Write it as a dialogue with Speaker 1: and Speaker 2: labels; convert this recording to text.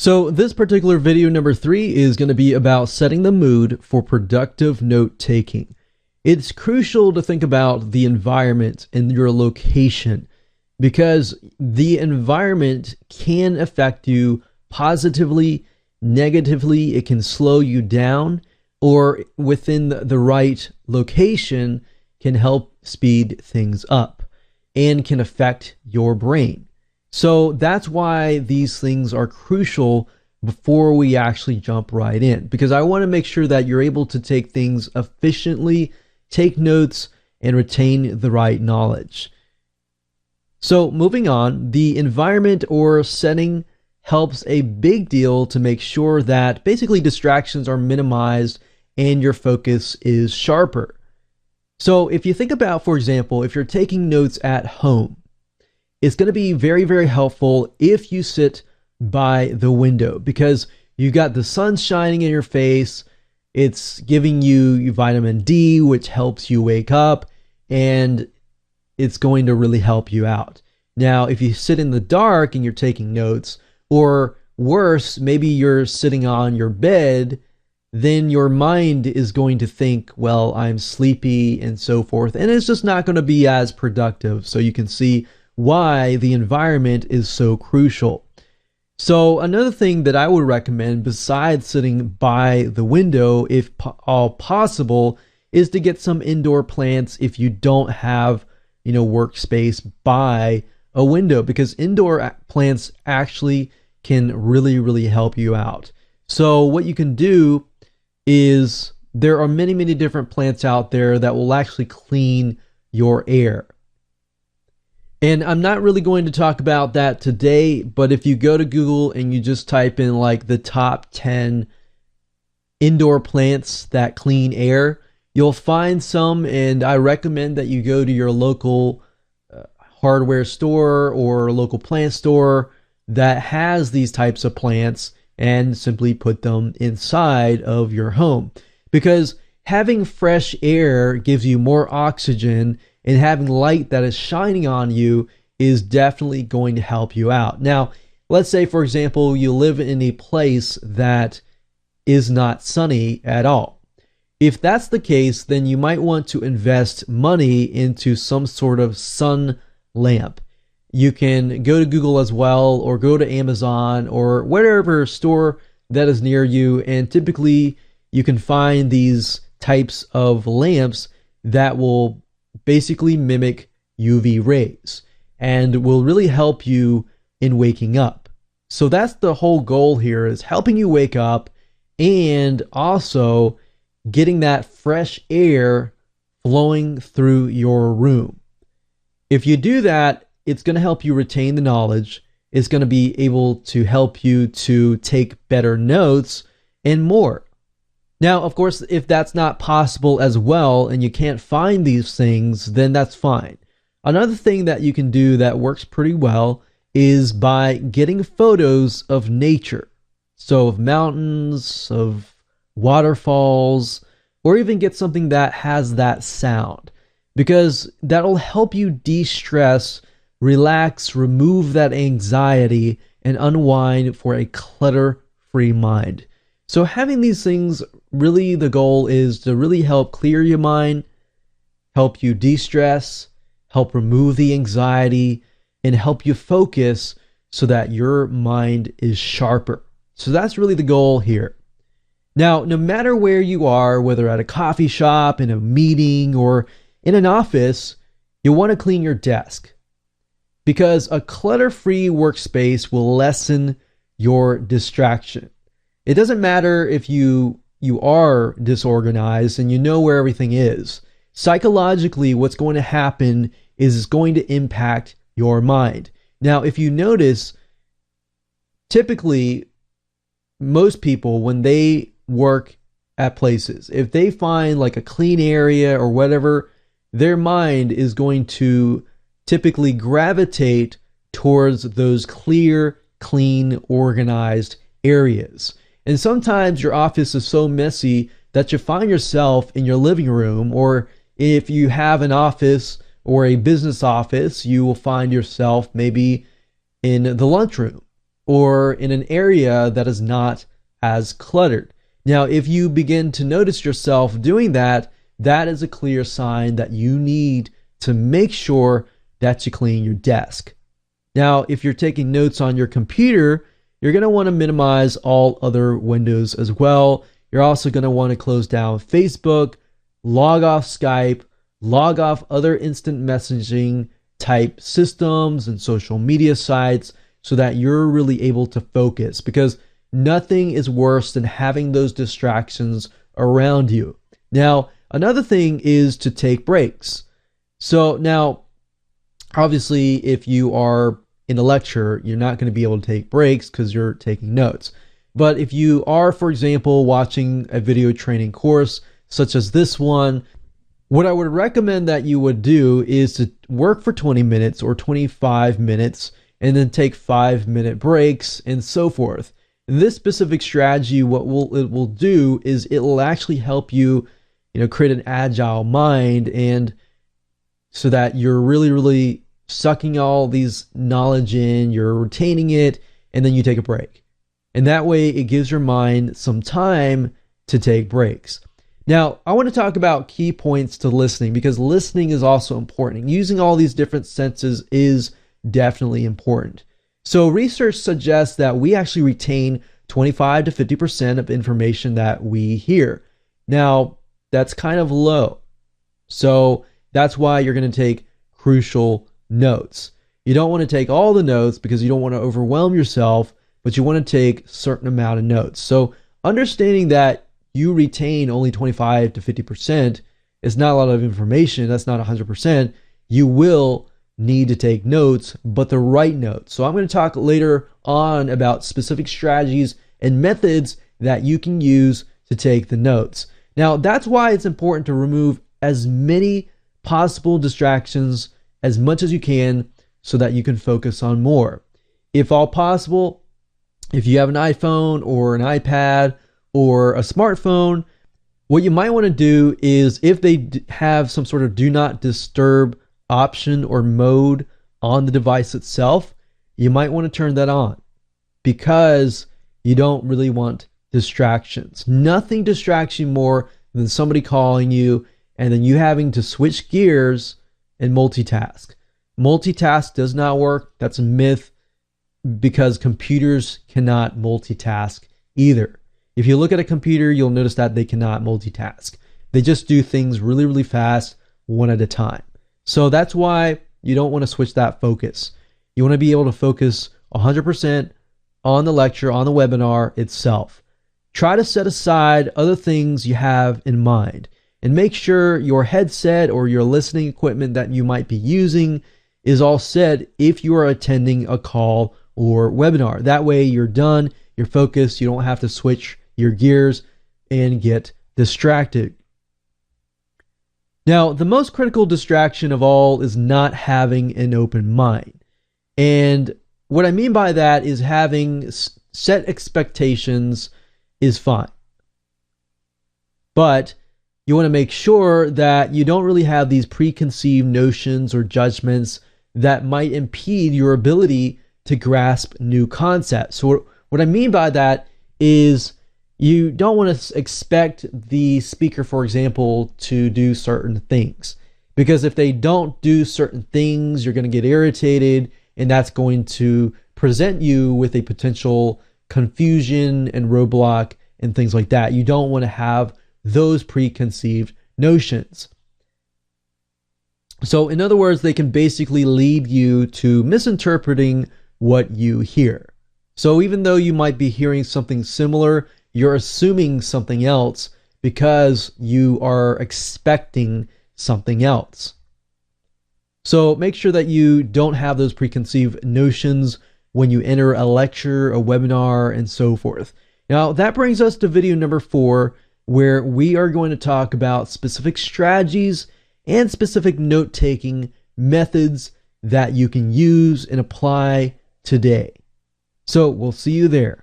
Speaker 1: So this particular video number 3 is going to be about setting the mood for productive note taking. It's crucial to think about the environment and your location because the environment can affect you positively, negatively. It can slow you down, or within the right location can help speed things up and can affect your brain. So that's why these things are crucial before we actually jump right in, because I want to make sure that you're able to take things efficiently, take notes, and retain the right knowledge. So moving on, the environment or setting helps a big deal to make sure that basically distractions are minimized and your focus is sharper. So if you think about, for example, if you're taking notes at home, it's going to be very, very helpful if you sit by the window because you've got the sun shining in your face. It's giving you vitamin D, which helps you wake up, and it's going to really help you out. Now, if you sit in the dark and you're taking notes, or worse, maybe you're sitting on your bed, then your mind is going to think, well, I'm sleepy and so forth, and it's just not going to be as productive. So you can see why the environment is so crucial. So another thing that I would recommend besides sitting by the window, if all possible, is to get some indoor plants if you don't have, workspace by a window, because indoor plants actually can really, really help you out. So what you can do is there are many, many different plants out there that will actually clean your air. And I'm not really going to talk about that today, but if you go to Google and you just type in like the top 10 indoor plants that clean air, you'll find some, and I recommend that you go to your local hardware store or local plant store that has these types of plants and simply put them inside of your home. Because having fresh air gives you more oxygen, and having light that is shining on you is definitely going to help you out. Now, let's say, for example, you live in a place that is not sunny at all. If that's the case, then you might want to invest money into some sort of sun lamp. You can go to Google as well, or go to Amazon, or whatever store that is near you, and typically you can find these types of lamps that will basically mimic UV rays and will really help you in waking up. So that's the whole goal here, is helping you wake up and also getting that fresh air flowing through your room. If you do that, it's going to help you retain the knowledge. It's going to be able to help you to take better notes and more. Now, of course, if that's not possible as well and you can't find these things, then that's fine. Another thing that you can do that works pretty well is by getting photos of nature. So of mountains, of waterfalls, or even get something that has that sound, because that'll help you de-stress, relax, remove that anxiety, and unwind for a clutter-free mind. So having these things, really the goal is to really help clear your mind, help you de-stress, help remove the anxiety, and help you focus so that your mind is sharper. So that's really the goal here. Now, no matter where you are, whether at a coffee shop, in a meeting, or in an office, you'll want to clean your desk, because a clutter-free workspace will lessen your distraction. It doesn't matter if you are disorganized and you know where everything is. Psychologically, what's going to happen is it's going to impact your mind. Now, if you notice, typically, most people, when they work at places, if they find like a clean area or whatever, their mind is going to typically gravitate towards those clear, clean, organized areas. And sometimes your office is so messy that you find yourself in your living room, or if you have an office or a business office, you will find yourself maybe in the lunchroom. or in an area that is not as cluttered. Now, if you begin to notice yourself doing that, that is a clear sign that you need to make sure that you clean your desk. Now, if you're taking notes on your computer, you're going to want to minimize all other windows as well. You're also going to want to close down Facebook, log off Skype, log off other instant messaging type systems and social media sites so that you're really able to focus, because nothing is worse than having those distractions around you. Now, another thing is to take breaks. So now, obviously, if you are in a lecture, you're not going to be able to take breaks because you're taking notes. But if you are, for example, watching a video training course such as this one, what I would recommend that you would do is to work for 20 minutes or 25 minutes and then take 5-minute breaks and so forth. This specific strategy, what it will do is it will actually help you, create an agile mind, and so that you're really sucking all these knowledge in, you're retaining it, and then you take a break. And that way it gives your mind some time to take breaks. Now, I want to talk about key points to listening, because listening is also important. Using all these different senses is definitely important. So research suggests that we actually retain 25 to 50% of information that we hear. Now, that's kind of low. So that's why you're going to take crucial notes. You don't want to take all the notes because you don't want to overwhelm yourself, but you want to take a certain amount of notes. So understanding that you retain only 25 to 50% is not a lot of information. That's not 100%. You will need to take notes, but the right notes. So I'm going to talk later on about specific strategies and methods that you can use to take the notes. Now, that's why it's important to remove as many possible distractions as much as you can so that you can focus on more. If all possible, if you have an iPhone or an iPad or a smartphone, what you might want to do is, if they have some sort of do not disturb option or mode on the device itself, you might want to turn that on, because you don't really want distractions. Nothing distracts you more than somebody calling you and then you having to switch gears and multitask. Multitask does not work. That's a myth, because computers cannot multitask either. If you look at a computer, you'll notice that they cannot multitask. They just do things really fast, one at a time. So that's why you don't want to switch that focus. You want to be able to focus 100% on the lecture, on the webinar itself. Try to set aside other things you have in mind, and make sure your headset or your listening equipment that you might be using is all set if you are attending a call or webinar. That way you're done, you're focused, you don't have to switch your gears and get distracted. Now, the most critical distraction of all is not having an open mind. And what I mean by that is having set expectations is fine. But you want to make sure that you don't really have these preconceived notions or judgments that might impede your ability to grasp new concepts. So what I mean by that is, you don't want to expect the speaker, for example, to do certain things, because if they don't do certain things, you're going to get irritated, and that's going to present you with a potential confusion and roadblock and things like that. You don't want to have those preconceived notions. So in other words, they can basically lead you to misinterpreting what you hear. So even though you might be hearing something similar, you're assuming something else because you are expecting something else. So make sure that you don't have those preconceived notions when you enter a lecture, a webinar, and so forth. Now, that brings us to video number 4, where we are going to talk about specific strategies and specific note-taking methods that you can use and apply today. So we'll see you there.